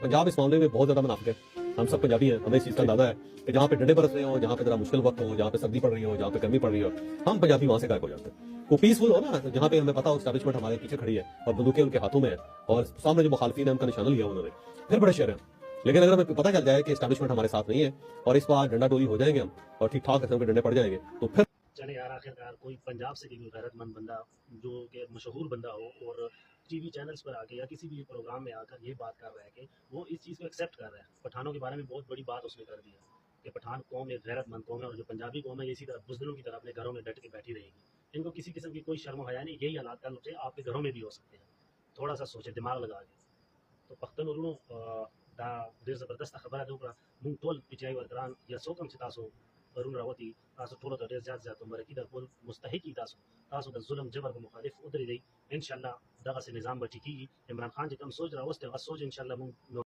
पंजाब इस मामले में बहुत ज्यादा मुनाफिक है। हम सब पंजाबी हैं, हमें इस चीज़ का अंदाजा है कि जहाँ पे डंडे बरस रहे हो, जहाँ पे जरा मुश्किल वक्त हो, जहाँ पे सर्दी पड़ रही हो, जहाँ पे गर्मी पड़ रही हो, हम पंजाबी वहाँ से गायब हो जाते हैं। वो पीसफुल हो ना, जहाँ पे हमें पता हो एस्टैब्लिशमेंट हमारे पीछे खड़ी है और बंदूकें उनके हाथों में है और सामने जो मुखालफिन है उनका निशाना लिया उन्होंने, फिर बड़े शेर हैं। लेकिन अगर हमें पता चल जाए कि एस्टैब्लिशमेंट हमारे साथ नहीं है और इस बार डंडा डोली हो जाएंगे हम और ठीक ठाक किस्म के डंडे पड़ जाएंगे, तो फिर चले यार आखिरकार कोई पंजाब से कोई गैरतमंद बंदा जो कि मशहूर बंदा हो और टीवी चैनल्स पर आके या किसी भी प्रोग्राम में आकर ये बात कर रहा है कि वो इस चीज़ को एक्सेप्ट कर रहा है। पठानों के बारे में बहुत बड़ी बात उसने कर दी है कि पठान कौम एक गैरतमंद कौम है और जो पंजाबी कौम है इसी तरह बुजदिलों की तरह अपने घरों में डट के बैठी रहेगी। इनको किसी किस्म की कोई शर्म हया नहीं। यही हालात कल से आपके घरों में भी हो सकते हैं। थोड़ा सा सोचे, दिमाग लगा के। तो पख्तनों दा ډېر زبردسته خبره ده وکړه. موږ ټول پچای ورګران یا څوک هم چې تاسو پرون راوتي، تاسو ټولو ته ډېر زیات مرکي ده ټول مستحق یي. تاسو د ظلم جبر په مخالف ودرېږئ. انشاءالله دغسې نظام به ټیکېږي. عمران خان چې کوم سوچ راوستی هغه سوچ انشاءالله موږ